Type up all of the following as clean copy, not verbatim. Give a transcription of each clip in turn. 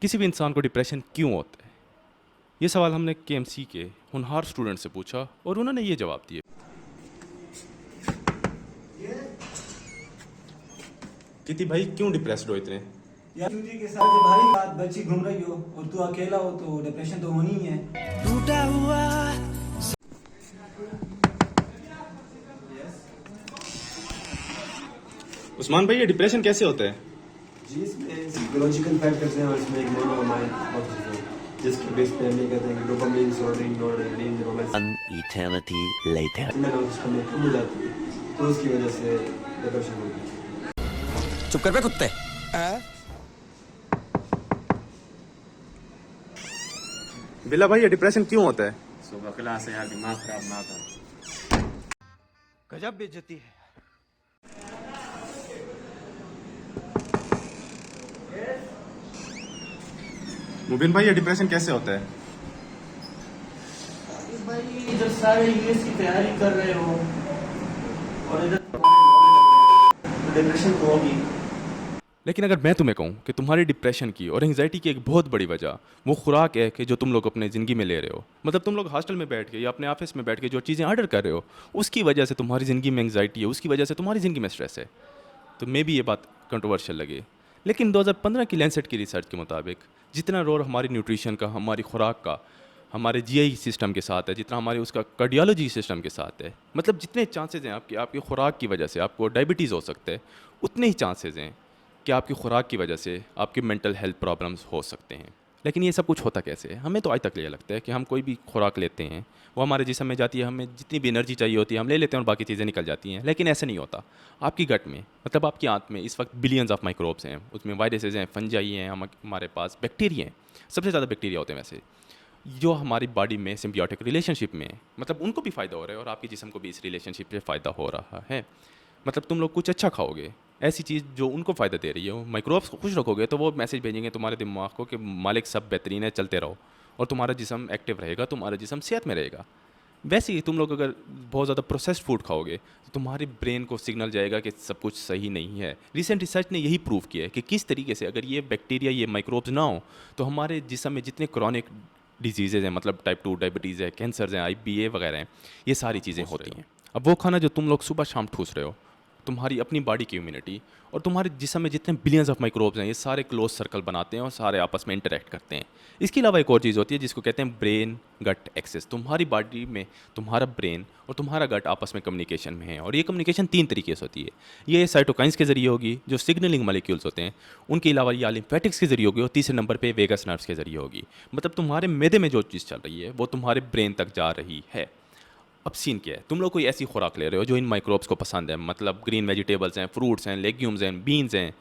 किसी भी इंसान को डिप्रेशन क्यों होता है? ये सवाल हमने केएमसी के होनहार स्टूडेंट से पूछा और उन्होंने ये जवाब दिए कि भाई क्यों डिप्रेस्ड हो इतने। यार तुझे के साथ जब भाई रात बच्ची घूम रही हो और तू अकेला हो तो डिप्रेशन तो होनी ही है। टूटा हुआ उस्मान भाई, ये डिप्रेशन कैसे होता है? जी, इसमें साइकोलॉजिकल फैक्टर्स हैं और इसमें एक मोनोमाइंड बहुत जिसके बेस पे हम ये कहते हैं कि dopamine sorting noradrenaline romance An eternity later. मैंने उसका में कम हो जाती है तो उसकी वजह से डिप्रेशन होती है। चुप कर बे कुत्ते। बिल्ला भाई, ये डिप्रेशन क्यों होता है? सुबह क्लास है यार, दिमाग खराब ना कर। गजब बेइज्जती है। मुबिन भाई, ये डिप्रेशन कैसे होता है? भाई इधर सारे इंग्लिश की तैयारी कर रहे हो और इधर डिप्रेशन तो होगी। लेकिन अगर मैं तुम्हें कहूँ कि तुम्हारी डिप्रेशन की और एंग्जाइटी की एक बहुत बड़ी वजह वो खुराक है कि जो तुम लोग अपने ज़िंदगी में ले रहे हो, मतलब तुम लोग हॉस्टल में बैठ के या अपने ऑफिस में बैठ के जो चीज़ें ऑर्डर कर रहे हो, उसकी वजह से तुम्हारी ज़िंदगी में एंग्जाइटी है, उसकी वजह से तुम्हारी ज़िंदगी में स्ट्रेस है, तो मे भी ये बात कंट्रोवर्शियल लगे। लेकिन 2015 की लैंसेट की रिसर्च के मुताबिक जितना रोल हमारी न्यूट्रिशन का, हमारी खुराक का, हमारे जीआई सिस्टम के साथ है, जितना हमारे उसका कार्डियोलॉजी सिस्टम के साथ है, मतलब जितने चांसेस हैं आपकी खुराक की वजह से आपको डायबिटीज़ हो सकते हैं, उतने ही चांसेस हैं कि आपकी खुराक की वजह से आपकी मेंटल हेल्थ प्रॉब्लम्स हो सकते हैं। लेकिन ये सब कुछ होता कैसे है? हमें तो आज तक ये लगता है कि हम कोई भी खुराक लेते हैं, वो हमारे जिस्म में जाती है, हमें जितनी भी एनर्जी चाहिए होती है हम ले लेते हैं और बाकी चीज़ें निकल जाती हैं। लेकिन ऐसा नहीं होता। आपकी गट में, मतलब आपकी आंत में इस वक्त बिलियंस ऑफ माइक्रोब्स हैं, उसमें वायरसेस हैं, फंजाई हैं, हमारे पास बैक्टीरिया हैं, सबसे ज़्यादा बैक्टीरिया होते हैं वैसे, जो हमारी बॉडी में सिम्बियोटिक रिलेशनशिप में है, मतलब उनको भी फ़ायदा हो रहा है और आपके जिस्म को भी इस रिलेशनशिप से फ़ायदा हो रहा है। मतलब तुम लोग कुछ अच्छा खाओगे, ऐसी चीज़ जो उनको फ़ायदा दे रही है, माइक्रोब्स को खुश रखोगे तो वो मैसेज भेजेंगे तुम्हारे दिमाग को कि मालिक सब बेहतरीन है, चलते रहो, और तुम्हारा जिस्म एक्टिव रहेगा, तुम्हारा जिस्म सेहत में रहेगा। वैसे ही तुम लोग अगर बहुत ज़्यादा प्रोसेस्ड फूड खाओगे तो तुम्हारे ब्रेन को सिग्नल जाएगा कि सब कुछ सही नहीं है। रिसेंट रिसर्च ने यही प्रूव किया है कि किस तरीके से अगर ये बैक्टीरिया, ये माइक्रोब्स ना हो तो हमारे जिस्म में जितने क्रॉनिक डिजीज़ेज़ हैं, मतलब टाइप 2 डायबिटीज़ है, कैंसर हैं, IBA वगैरह हैं, ये सारी चीज़ें होती हैं। अब वो खाना जो तुम लोग सुबह शाम ठूस रहे हो, तुम्हारी अपनी बॉडी की इम्यूनिटी और तुम्हारे जिस्म में जितने बिलियंस ऑफ माइक्रोब्स हैं, ये सारे क्लोज सर्कल बनाते हैं और सारे आपस में इंटरेक्ट करते हैं। इसके अलावा एक और चीज़ होती है जिसको कहते हैं ब्रेन गट एक्सेस। तुम्हारी बॉडी में तुम्हारा ब्रेन और तुम्हारा गट आपस में कम्युनिकेशन में है, और ये कम्युनिकेशन 3 तरीके से होती है। ये साइटोकाइंस के ज़रिए होगी, जो सिग्नलिंग मॉलिक्यूल्स होते हैं, उनके अलावा ये लिम्फेटिक्स के ज़रिए होगी, और तीसरे नंबर पे वेगस नर्व्स के ज़रिए होगी। मतलब तुम्हारे मैदे में जो चीज़ चल रही है वो तुम्हारे ब्रेन तक जा रही है। अब सीन क्या है? तुम लोग कोई ऐसी खुराक ले रहे हो जो इन माइक्रोब्स को पसंद है, मतलब ग्रीन वेजिटेबल्स हैं, फ्रूट्स हैं, लेग्यूम्स हैं, बीन्स हैं,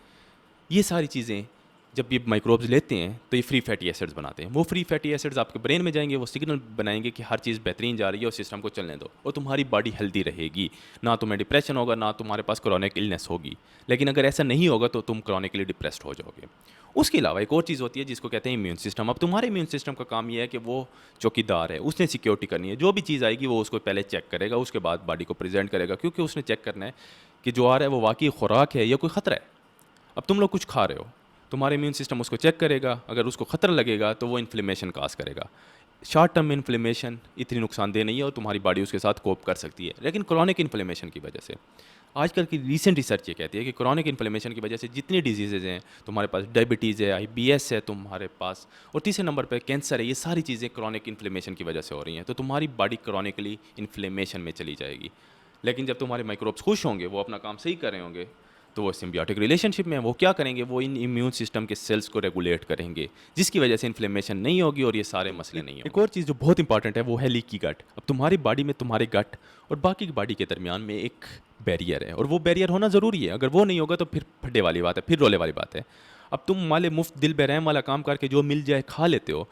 ये सारी चीज़ें जब ये माइक्रोब्स लेते हैं तो ये फ्री फैटी एसिड्स बनाते हैं। वो फ्री फैटी एसिड्स आपके ब्रेन में जाएंगे, वो सिग्नल बनाएंगे कि हर चीज़ बेहतरीन जा रही है और सिस्टम को चलने दो, और तुम्हारी बॉडी हेल्दी रहेगी, ना तुम्हें डिप्रेशन होगा, ना तुम्हारे पास क्रॉनिक इलनेस होगी। लेकिन अगर ऐसा नहीं होगा तो तुम क्रॉनिकली डिप्रेस्ड हो जाओगे। उसके अलावा एक और चीज़ होती है जिसको कहते हैं इम्यून सिस्टम। अब तुम्हारे इम्यून सिस्टम का काम ये है कि वो चौकीदार है, उसने सिक्योरिटी करनी है। जो भी चीज़ आएगी वो उसको पहले चेक करेगा, उसके बाद बॉडी को प्रेजेंट करेगा, क्योंकि उसने चेक करना है कि जो आ रहा है वो वाकई खुराक है या कोई ख़तरा है। अब तुम लोग कुछ खा रहे हो, तुम्हारा इम्यून सिस्टम उसको चेक करेगा, अगर उसको खतरा लगेगा तो वो इन्फ्लेमेशन काज करेगा। शॉर्ट टर्म इन्फ्लेमेशन इतनी नुकसानदेह नहीं है और तुम्हारी बॉडी उसके साथ कोप कर सकती है, लेकिन क्रॉनिक इन्फ्लेमेशन की वजह से, आजकल की रीसेंट रिसर्च ये कहती है कि क्रॉनिक इन्फ्लेमेशन की वजह से जितनी डिजीज़ेज़ हैं, तुम्हारे पास डायबिटीज़ है, IBS है तुम्हारे पास, और तीसरे नंबर पे कैंसर है, ये सारी चीज़ें क्रॉनिक इन्फ्लेमेशन की वजह से हो रही हैं। तो तुम्हारी बॉडी क्रॉनिकली इन्फ्लेमेशन में चली जाएगी। लेकिन जब तुम्हारे माइक्रोब्स खुश होंगे, वो अपना काम सही कर रहे होंगे, तो वो सिम्बियोटिक रिलेशनशिप में वो क्या करेंगे, वो इन इम्यून सिस्टम के सेल्स को रेगुलेट करेंगे, जिसकी वजह से इन्फ्लेमेशन नहीं होगी और ये सारे मसले नहीं होंगे। एक और चीज़ जो बहुत इंपॉर्टेंट है वो है लीकी गट। अब तुम्हारी बॉडी में तुम्हारे गट और बाकी की बॉडी के दरमियान में एक बैरियर है, और वो बैरियर होना ज़रूरी है। अगर वो नहीं होगा तो फिर फड्डे वाली बात है, फिर रोले वाली बात है। अब तुम माले मुफ्त दिल बेरहम वाला काम करके जो मिल जाए खा लेते हो,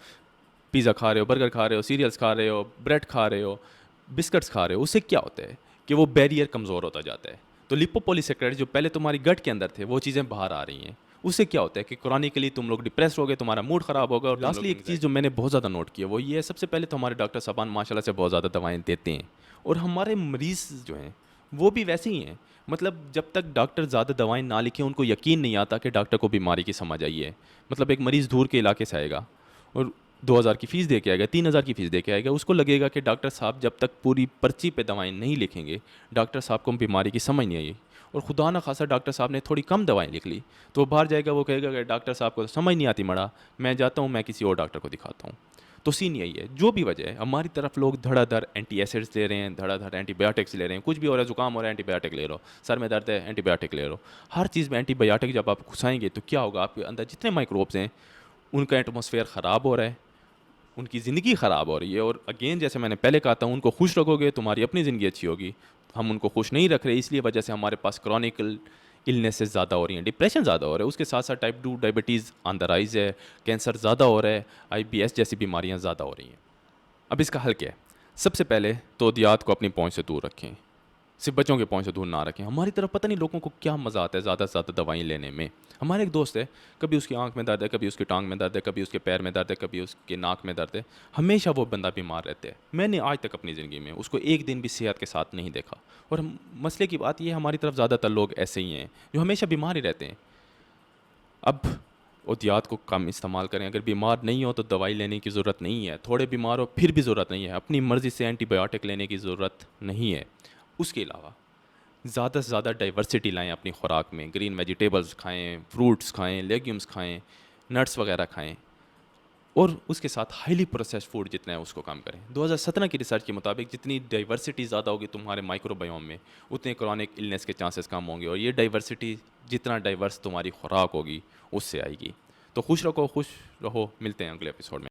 पिज़्ज़ा खा रहे हो, बर्गर खा रहे हो, सीरियल्स खा रहे हो, ब्रेड खा रहे हो, बिस्किट्स खा रहे हो, उससे क्या होता है कि वो बैरियर कमज़ोर होता जाता है। तो लिपोपॉलीसेकेराइड जो पहले तुम्हारी गट के अंदर थे वो चीज़ें बाहर आ रही हैं। उससे क्या होता है कि क्रॉनिकली तुम लोग डिप्रेस हो गए, तुम्हारा मूड ख़राब होगा। और लास्टली एक चीज़ जो मैंने बहुत ज़्यादा नोट की है वो ये है, सबसे पहले तो हमारे डॉक्टर साहबान माशाल्लाह से बहुत ज़्यादा दवाएं देते हैं, और हमारे मरीज़ जो हैं वो भी वैसे ही हैं। मतलब जब तक डॉक्टर ज़्यादा दवाएं ना लिखें उनको यकीन नहीं आता कि डॉक्टर को बीमारी की समझ आई है। मतलब एक मरीज़ दूर के इलाके से आएगा और 2000 की फ़ीस दे के आएगा, 3000 की फ़ीस दे के आएगा, उसको लगेगा कि डॉक्टर साहब जब तक पूरी पर्ची पे दवाएं नहीं लिखेंगे डॉक्टर साहब को बीमारी की समझ नहीं आई। और खुदा ना खासा डॉक्टर साहब ने थोड़ी कम दवाएं लिख ली तो वो बाहर जाएगा, वो कहेगा कि डॉक्टर साहब को तो समझ नहीं आती मड़ा, मैं जाता हूँ, मैं किसी और डॉक्टर को दिखाता हूँ। तो सीन यही है, जो भी वजह है हमारी तरफ लोग धड़ाधड़ एंटी एसिड्स ले रहे हैं, धड़ाधड़ एंटीबायोटिक्स ले रहे हैं। कुछ भी हो रहा है, जुकाम हो रहा है एंटीबायोटिक ले लो, सर में दर्द है एंटीबायोटिक ले लो। हर चीज़ में एंटीबायोटिक जब आप घुसाएंगे तो क्या होगा, आपके अंदर जितने माइक्रोब्स हैं उनका एटमॉस्फेयर ख़राब हो रहा है, उनकी ज़िंदगी ख़राब हो रही है। और अगेन जैसे मैंने पहले कहा था, उनको खुश रखोगे तुम्हारी अपनी ज़िंदगी अच्छी होगी। हम उनको खुश नहीं रख रहे, इसलिए वजह से हमारे पास क्रॉनिकल इलनेसेस ज़्यादा हो रही हैं, डिप्रेशन ज़्यादा हो रहा है, उसके साथ साथ type 2 diabetes on the rise है, कैंसर ज़्यादा हो रहा है, IBS जैसी बीमारियाँ ज़्यादा हो रही हैं। अब इसका हल क्या है? सबसे पहले तो अद्वियात को अपनी पहुंच से दूर रखें, सिर्फ बच्चों के पहुंच से दूर ना रखें। हमारी तरफ पता नहीं लोगों को क्या मज़ा आता है ज़्यादा से ज़्यादा दवाई लेने में। हमारे एक दोस्त है, कभी उसकी आंख में दर्द है, कभी उसकी टांग में दर्द है, कभी उसके पैर में दर्द है, कभी उसके नाक में दर्द है, हमेशा वो बंदा बीमार रहता है। मैंने आज तक अपनी ज़िंदगी में उसको एक दिन भी सेहत के साथ नहीं देखा। और मसले की बात यह, हमारी तरफ ज़्यादातर लोग ऐसे ही हैं जो हमेशा बीमार ही रहते हैं। अब अद्वियात को कम इस्तेमाल करें। अगर बीमार नहीं हो तो दवाई लेने की ज़रूरत नहीं है, थोड़े बीमार हो फिर भी ज़रूरत नहीं है, अपनी मर्ज़ी से एंटीबायोटिक लेने की ज़रूरत नहीं है। उसके अलावा ज़्यादा से ज़्यादा डाइवर्सिटी लाएं अपनी खुराक में, ग्रीन वेजिटेबल्स खाएं, फ्रूट्स खाएं, लेग्यूम्स खाएं, नट्स वगैरह खाएं, और उसके साथ हाईली प्रोसेस्ड फूड जितना है उसको कम करें। 2017 की रिसर्च के मुताबिक जितनी डाइवर्सिटी ज़्यादा होगी तुम्हारे माइक्रोबायोम में, उतने क्रॉनिक इलनेस के चांसेस कम होंगे। और ये डाइवर्सिटी जितना डाइवर्स तुम्हारी खुराक होगी उससे आएगी। तो खुश रहो, मिलते हैं अगले एपिसोड में।